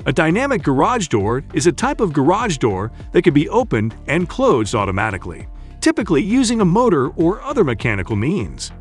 A dynamic garage door is a type of garage door that can be opened and closed automatically, typically using a motor or other mechanical means.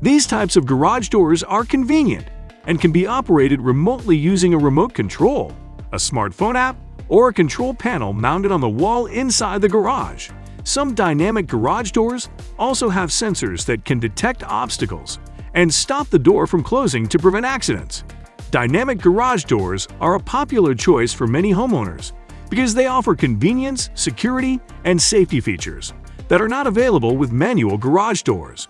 These types of garage doors are convenient and can be operated remotely using a remote control, a smartphone app, or a control panel mounted on the wall inside the garage. Some dynamic garage doors also have sensors that can detect obstacles and stop the door from closing to prevent accidents. Dynamic garage doors are a popular choice for many homeowners because they offer convenience, security, and safety features that are not available with manual garage doors.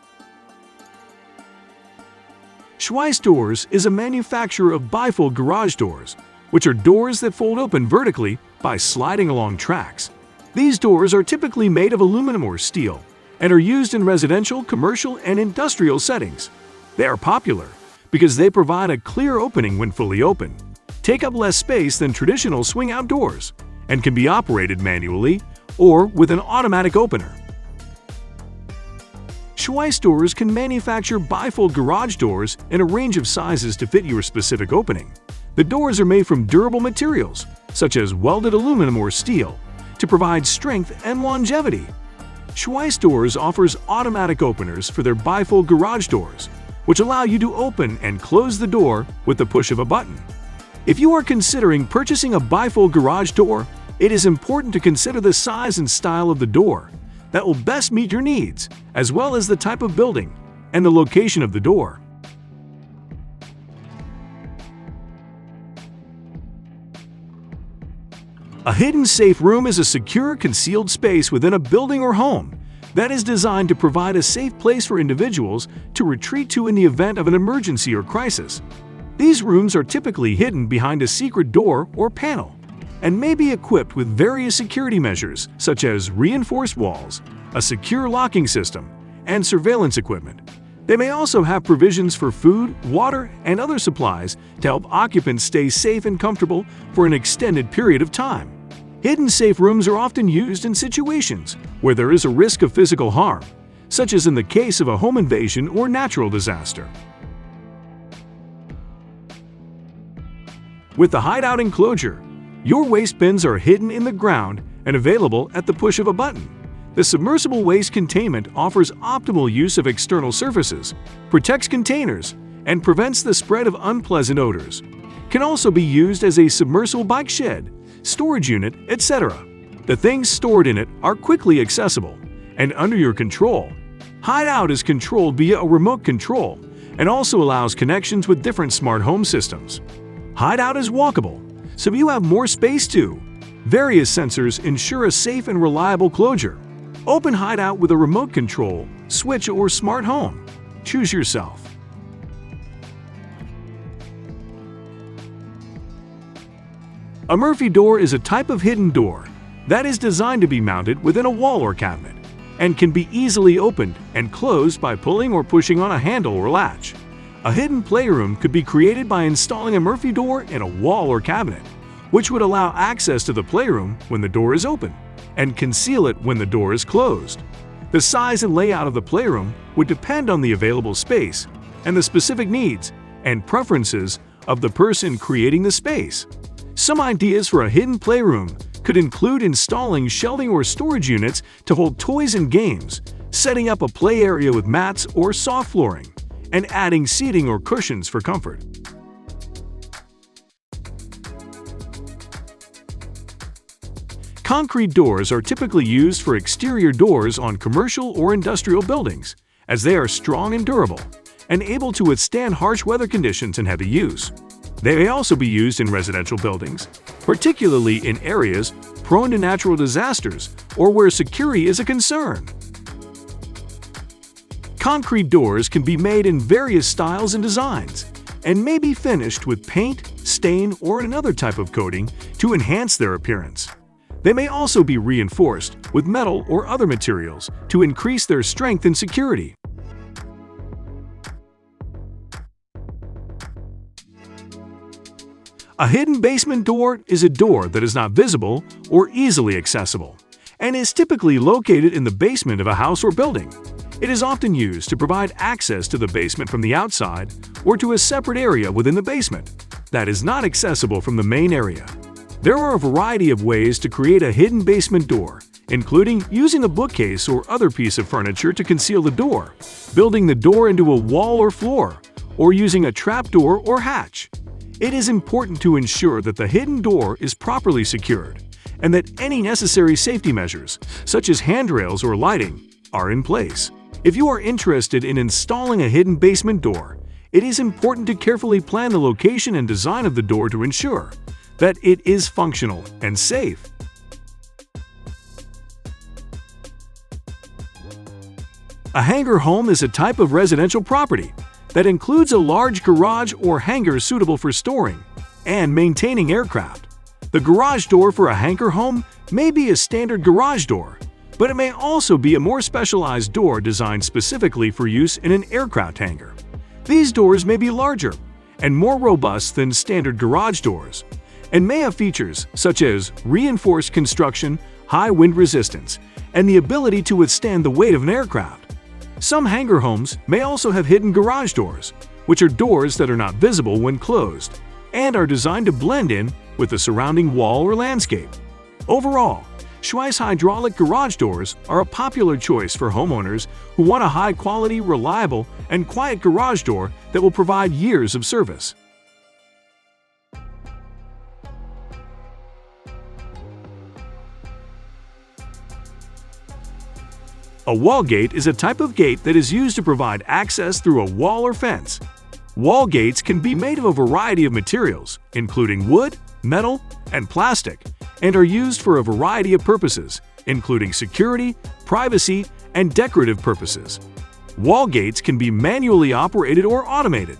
Schweiss Doors is a manufacturer of bifold garage doors, which are doors that fold open vertically by sliding along tracks. These doors are typically made of aluminum or steel and are used in residential, commercial, and industrial settings. They are popular because they provide a clear opening when fully open, take up less space than traditional swing-out doors, and can be operated manually or with an automatic opener. Schweiss Doors can manufacture bifold garage doors in a range of sizes to fit your specific opening. The doors are made from durable materials, such as welded aluminum or steel, to provide strength and longevity. Schweiss Doors offers automatic openers for their bifold garage doors, which allow you to open and close the door with the push of a button. If you are considering purchasing a bifold garage door, it is important to consider the size and style of the door that will best meet your needs, as well as the type of building and the location of the door. A hidden safe room is a secure, concealed space within a building or home that is designed to provide a safe place for individuals to retreat to in the event of an emergency or crisis. These rooms are typically hidden behind a secret door or panel and may be equipped with various security measures such as reinforced walls, a secure locking system, and surveillance equipment. They may also have provisions for food, water, and other supplies to help occupants stay safe and comfortable for an extended period of time. Hidden safe rooms are often used in situations where there is a risk of physical harm, such as in the case of a home invasion or natural disaster. With the hideout enclosure, your waste bins are hidden in the ground and available at the push of a button. The submersible waste containment offers optimal use of external surfaces, protects containers, and prevents the spread of unpleasant odors. Can also be used as a submersible bike shed, storage unit, etc. The things stored in it are quickly accessible and under your control. Hideout is controlled via a remote control and also allows connections with different smart home systems. Hideout is walkable, so you have more space too. Various sensors ensure a safe and reliable closure. Open Hideout with a remote control, switch, or smart home. Choose yourself. A Murphy door is a type of hidden door that is designed to be mounted within a wall or cabinet and can be easily opened and closed by pulling or pushing on a handle or latch. A hidden playroom could be created by installing a Murphy door in a wall or cabinet, which would allow access to the playroom when the door is open and conceal it when the door is closed. The size and layout of the playroom would depend on the available space and the specific needs and preferences of the person creating the space. Some ideas for a hidden playroom could include installing shelving or storage units to hold toys and games, setting up a play area with mats or soft flooring, and adding seating or cushions for comfort. Concrete doors are typically used for exterior doors on commercial or industrial buildings, as they are strong and durable, and able to withstand harsh weather conditions and heavy use. They may also be used in residential buildings, particularly in areas prone to natural disasters or where security is a concern. Concrete doors can be made in various styles and designs, and may be finished with paint, stain, or another type of coating to enhance their appearance. They may also be reinforced with metal or other materials to increase their strength and security. A hidden basement door is a door that is not visible or easily accessible, and is typically located in the basement of a house or building. It is often used to provide access to the basement from the outside or to a separate area within the basement that is not accessible from the main area. There are a variety of ways to create a hidden basement door, including using a bookcase or other piece of furniture to conceal the door, building the door into a wall or floor, or using a trapdoor or hatch. It is important to ensure that the hidden door is properly secured and that any necessary safety measures, such as handrails or lighting, are in place. If you are interested in installing a hidden basement door, it is important to carefully plan the location and design of the door to ensure that it is functional and safe. A hangar home is a type of residential property that includes a large garage or hangar suitable for storing and maintaining aircraft. The garage door for a hangar home may be a standard garage door, but it may also be a more specialized door designed specifically for use in an aircraft hangar. These doors may be larger and more robust than standard garage doors, and may have features such as reinforced construction, high wind resistance, and the ability to withstand the weight of an aircraft. Some hangar homes may also have hidden garage doors, which are doors that are not visible when closed and are designed to blend in with the surrounding wall or landscape. Overall, Schweiss hydraulic garage doors are a popular choice for homeowners who want a high-quality, reliable, and quiet garage door that will provide years of service. A wall gate is a type of gate that is used to provide access through a wall or fence. Wall gates can be made of a variety of materials, including wood, metal, and plastic, and are used for a variety of purposes, including security, privacy, and decorative purposes. Wall gates can be manually operated or automated,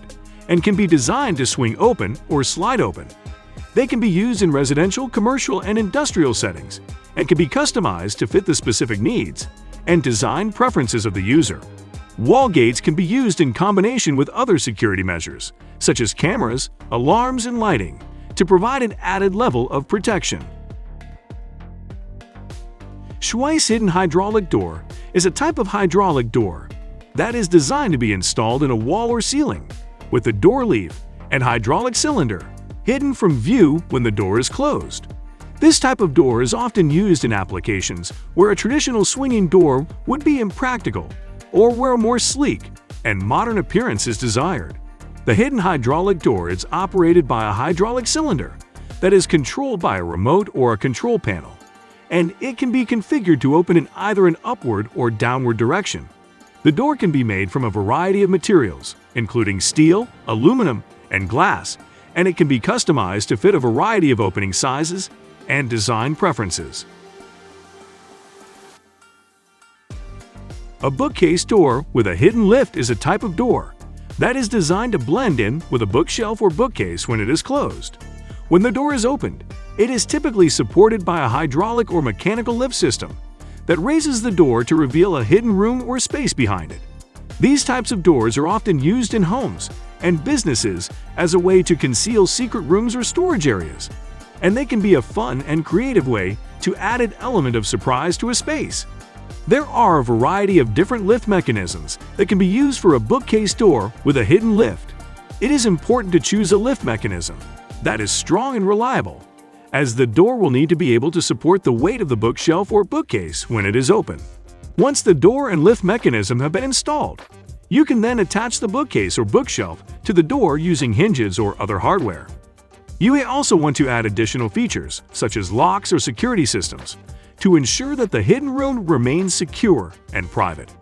and can be designed to swing open or slide open. They can be used in residential, commercial, and industrial settings, and can be customized to fit the specific needs and design preferences of the user. Wall gates can be used in combination with other security measures, such as cameras, alarms, and lighting, to provide an added level of protection. Schweiss hidden hydraulic door is a type of hydraulic door that is designed to be installed in a wall or ceiling, with the door leaf and hydraulic cylinder hidden from view when the door is closed. This type of door is often used in applications where a traditional swinging door would be impractical, or where a more sleek and modern appearance is desired. The hidden hydraulic door is operated by a hydraulic cylinder that is controlled by a remote or a control panel, and it can be configured to open in either an upward or downward direction. The door can be made from a variety of materials, including steel, aluminum, and glass, and it can be customized to fit a variety of opening sizes and design preferences. A bookcase door with a hidden lift is a type of door that is designed to blend in with a bookshelf or bookcase when it is closed. When the door is opened, it is typically supported by a hydraulic or mechanical lift system that raises the door to reveal a hidden room or space behind it. These types of doors are often used in homes and businesses as a way to conceal secret rooms or storage areas, and they can be a fun and creative way to add an element of surprise to a space. There are a variety of different lift mechanisms that can be used for a bookcase door with a hidden lift. It is important to choose a lift mechanism that is strong and reliable, as the door will need to be able to support the weight of the bookshelf or bookcase when it is open. Once the door and lift mechanism have been installed, you can then attach the bookcase or bookshelf to the door using hinges or other hardware. You may also want to add additional features, such as locks or security systems, to ensure that the hidden room remains secure and private.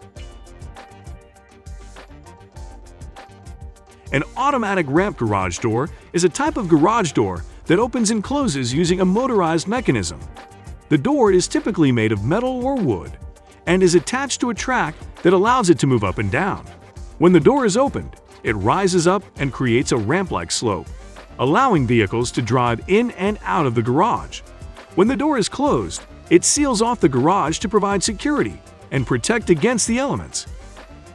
An automatic ramp garage door is a type of garage door that opens and closes using a motorized mechanism. The door is typically made of metal or wood and is attached to a track that allows it to move up and down. When the door is opened, it rises up and creates a ramp-like slope, allowing vehicles to drive in and out of the garage. When the door is closed, it seals off the garage to provide security and protect against the elements.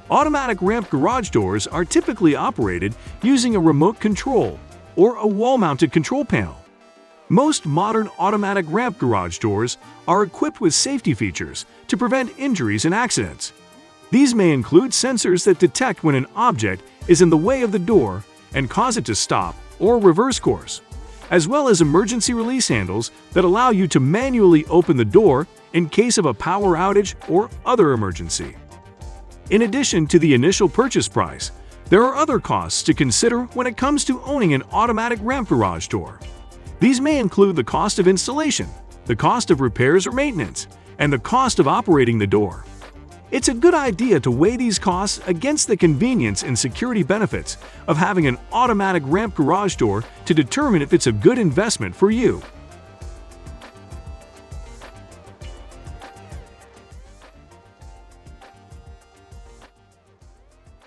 Automatic ramp garage doors are typically operated using a remote control or a wall-mounted control panel. Most modern automatic ramp garage doors are equipped with safety features to prevent injuries and accidents. These may include sensors that detect when an object is in the way of the door and cause it to stop or reverse course. as well as emergency release handles that allow you to manually open the door in case of a power outage or other emergency. In addition to the initial purchase price, there are other costs to consider when it comes to owning an automatic ramp garage door. These may include the cost of installation, the cost of repairs or maintenance, and the cost of operating the door. It's a good idea to weigh these costs against the convenience and security benefits of having an automatic ramp garage door to determine if it's a good investment for you.